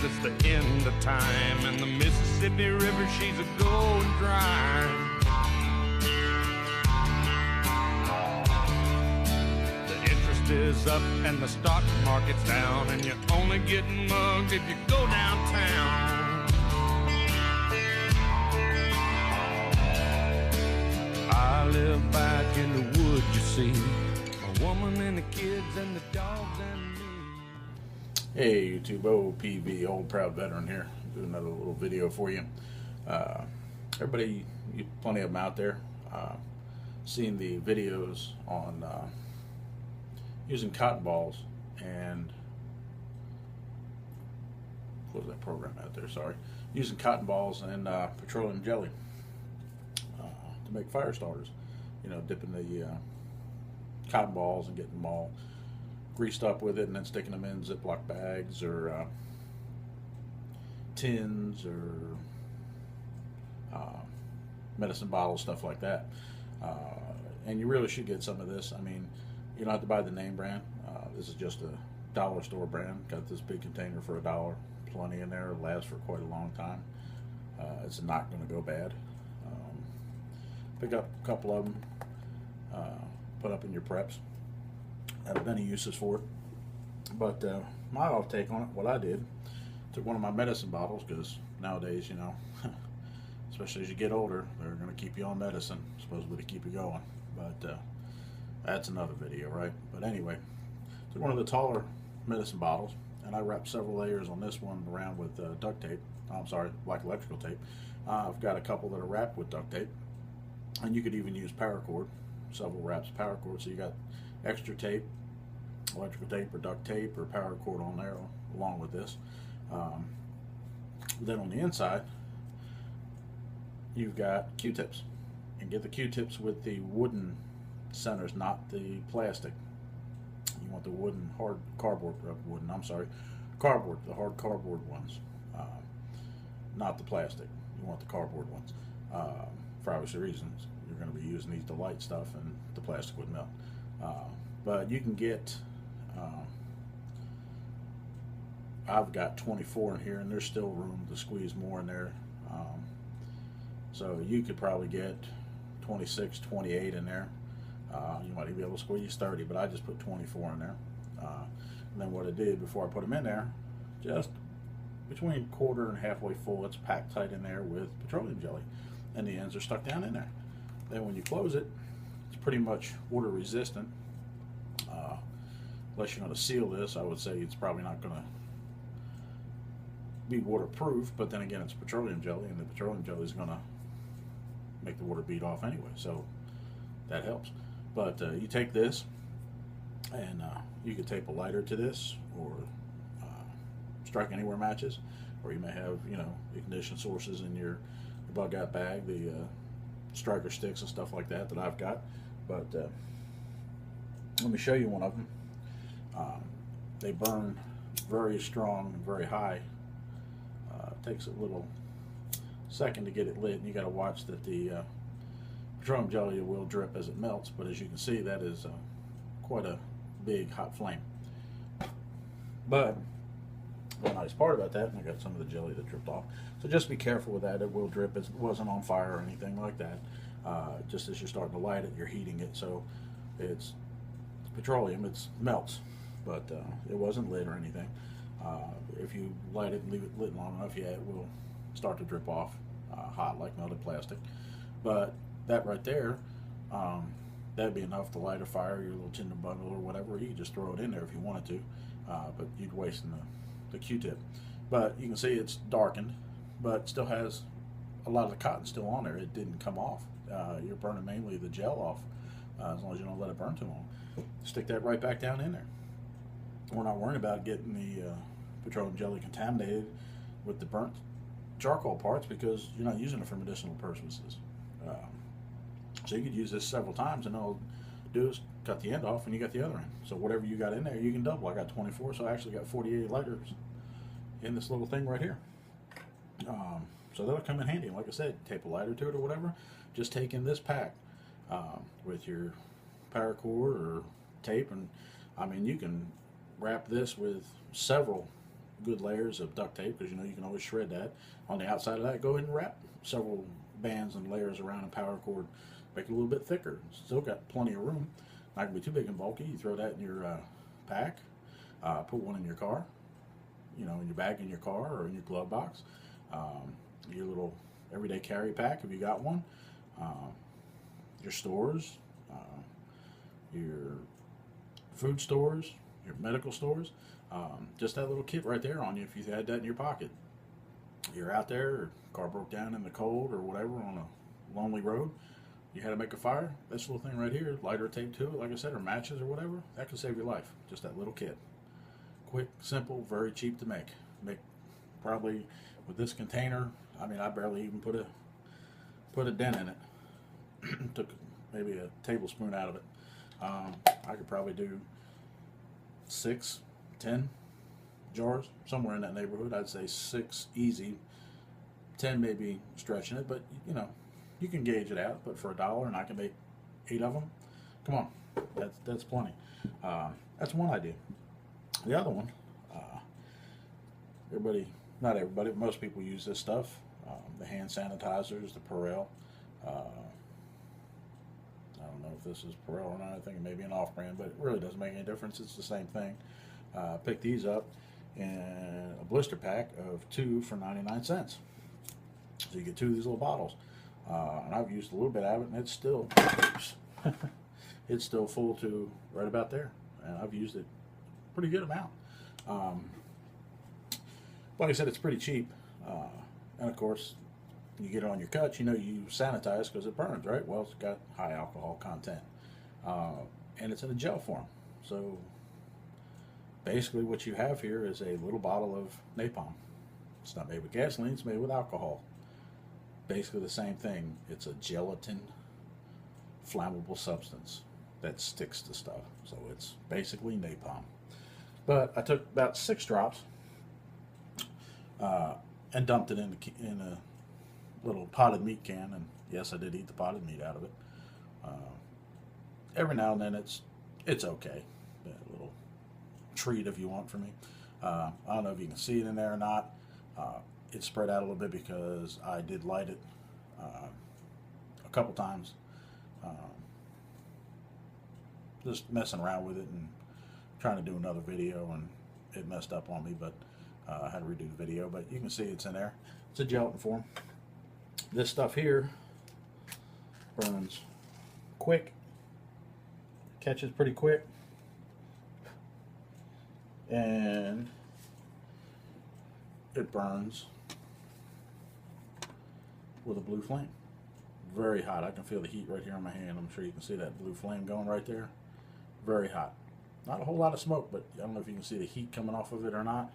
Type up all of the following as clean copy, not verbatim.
it's the end of time, and the Mississippi River, she's a going dry. The interest is up and the stock market's down, and you're only getting mugged if you go downtown. I live back in the woods, you see, a woman and the kids and the dogs and me. Hey YouTube, OPV, Old Proud Veteran here. Do another little video for you. Everybody, plenty of them out there, seeing the videos on using cotton balls and what was that program out there? Sorry, using cotton balls and petroleum jelly to make fire starters. You know, dipping the cotton balls and getting them all greased up with it, and then sticking them in Ziploc bags or tins or medicine bottles, stuff like that. And you really should get some of this. I mean, you don't have to buy the name brand. This is just a dollar store brand. Got this big container for $1. Plenty in there. It'll last for quite a long time. It's not going to go bad. Pick up a couple of them. Put up in your preps. Have many uses for it. But my off take on it, what I did, took one of my medicine bottles, because nowadays, you know, especially as you get older, they're going to keep you on medicine, supposedly to keep you going. But that's another video, right? But anyway, took one of the taller medicine bottles, and I wrapped several layers on this one around with duct tape. I'm sorry, black electrical tape. I've got a couple that are wrapped with duct tape, and you could even use paracord, several wraps of paracord. So you got extra tape, electrical tape or duct tape or paracord on there along with this. Then on the inside, you've got Q-tips, and get the Q-tips with the wooden centers, not the plastic. You want the wooden, hard cardboard, cardboard, the hard cardboard ones, not the plastic. You want the cardboard ones, for obvious reasons. You're going to be using these to light stuff, and the plastic would melt. But you can get, I've got 24 in here, and there's still room to squeeze more in there. So you could probably get 26, 28 in there. You might even be able to squeeze 30, but I just put 24 in there. And then what I did before I put them in there, just between quarter and halfway full, it's packed tight in there with petroleum jelly, and the ends are stuck down in there. Then when you close it, it's pretty much water resistant. Unless you're going to seal this, I would say it's probably not going to be waterproof, but then again, it's petroleum jelly, and the petroleum jelly is going to make the water bead off anyway, so that helps. But you take this, and you could tape a lighter to this, or strike anywhere matches, or you may have, you know, ignition sources in your bug out bag, the striker sticks and stuff like that I've got. But let me show you one of them. They burn very strong and very high. Takes a little second to get it lit, and you got to watch that the petroleum jelly will drip as it melts. But as you can see, that is quite a big hot flame. But the nice part about that, and I got some of the jelly that dripped off, so just be careful with that. It will drip. It wasn't on fire or anything like that. Just as you're starting to light it, you're heating it, so it's petroleum, it melts, but it wasn't lit or anything. If you light it and leave it lit long enough, yeah, it will start to drip off hot like melted plastic. But that right there, that'd be enough to light a fire, your little tinder bundle or whatever. You could just throw it in there if you wanted to, but you'd waste the Q-tip. But you can see it's darkened, but still has a lot of the cotton still on there. It didn't come off. You're burning mainly the gel off, as long as you don't let it burn too long. Stick that right back down in there. We're not worrying about getting the petroleum jelly contaminated with the burnt charcoal parts, because you're not using it for medicinal purposes. So you could use this several times, and all do is cut the end off and you got the other end. So whatever you got in there, you can double. I got 24, so I actually got 48 lighters in this little thing right here. So that'll come in handy. And like I said, tape a lighter to it or whatever. Just take in this pack with your paracord or tape, and I mean, you can wrap this with several good layers of duct tape, because you know you can always shred that. On the outside of that, go ahead and wrap several bands and layers around a power cord, make it a little bit thicker. Still got plenty of room. Not gonna be too big and bulky. You throw that in your pack. Put one in your car, you know, in your bag in your car or in your glove box. Your little everyday carry pack if you got one. Your stores, your food stores, your medical stores. Just that little kit right there on you if you had that in your pocket. You're out there, or car broke down in the cold or whatever on a lonely road. You had to make a fire. This little thing right here, lighter tape to it, like I said, or matches or whatever, that could save your life. Just that little kit. Quick, simple, very cheap to make. Make probably with this container. I mean, I barely even put a dent in it. Took maybe a tablespoon out of it. I could probably do 6, 10 jars, somewhere in that neighborhood. I'd say 6 easy, 10 maybe stretching it, but you know, you can gauge it out. But for $1 and I can make 8 of them, come on, that's plenty. That's one idea. The other one, not everybody, but most people use this stuff. The hand sanitizers, the Perel. I don't know if this is Perel or not. I think it may be an off-brand, but it really doesn't make any difference. It's the same thing. Pick these up in a blister pack of 2 for 99 cents. So you get 2 of these little bottles. And I've used a little bit of it, and it's still, it's still full to right about there. And I've used it a pretty good amount. Like I said, it's pretty cheap. And of course, you get it on your cuts, you know you sanitize because it burns, right? Well, it's got high alcohol content. And it's in a gel form. So basically what you have here is a little bottle of napalm. It's not made with gasoline, it's made with alcohol. Basically the same thing. It's a gelatin flammable substance that sticks to stuff. So it's basically napalm. But I took about 6 drops and dumped it in a little potted meat can, and yes, I did eat the potted meat out of it. Every now and then it's okay. A little treat if you want from me. I don't know if you can see it in there or not. It spread out a little bit because I did light it a couple times. Just messing around with it and trying to do another video, and it messed up on me, but I had to redo the video. But you can see it's in there. It's a gelatin form. This stuff here burns quick, catches pretty quick, and it burns with a blue flame. Very hot. I can feel the heat right here on my hand. I'm sure you can see that blue flame going right there. Very hot. Not a whole lot of smoke, but I don't know if you can see the heat coming off of it or not.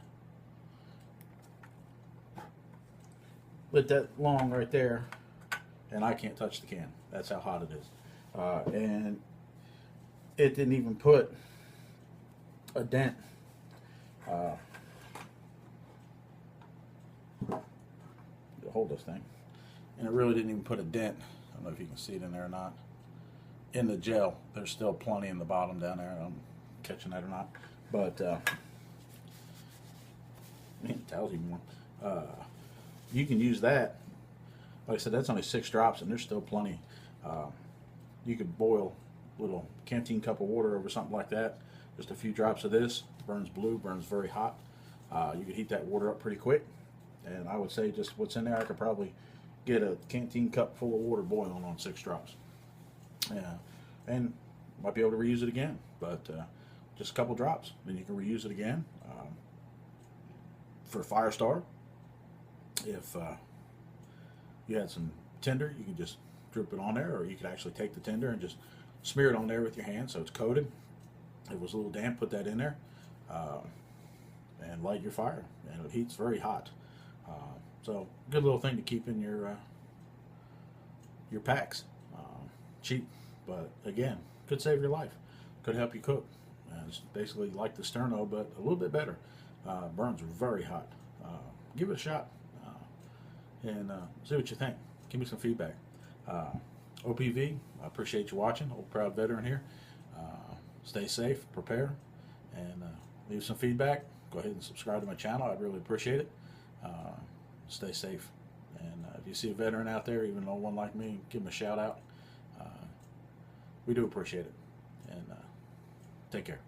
Lit that long right there, and I can't touch the can. That's how hot it is. And it didn't even put a dent. Hold this thing. And it really didn't even put a dent. I don't know if you can see it in there or not. In the gel, there's still plenty in the bottom down there. I'm catching that or not. But, man, the towel's even warm. You can use that. Like I said, that's only 6 drops, and there's still plenty. You could boil a little canteen cup of water over something like that. Just a few drops of this. Burns blue, burns very hot. You could heat that water up pretty quick. And I would say just what's in there, I could probably get a canteen cup full of water boiling on 6 drops. Yeah, and might be able to reuse it again, but just a couple drops, then you can reuse it again. For a fire starter, if you had some tinder, you can just drip it on there, or you could actually take the tinder and just smear it on there with your hand so it's coated. If it was a little damp, put that in there and light your fire, and it heats very hot. So good little thing to keep in your packs. Cheap, but again, could save your life. Could help you cook. It's basically like the sterno, but a little bit better. Burns very hot. Give it a shot and see what you think. Give me some feedback. OPV, I appreciate you watching. Old Proud Veteran here. Stay safe, prepare, and leave some feedback. go ahead and subscribe to my channel. I'd really appreciate it. Stay safe. And if you see a veteran out there, even though one like me, give them a shout out. We do appreciate it. And take care.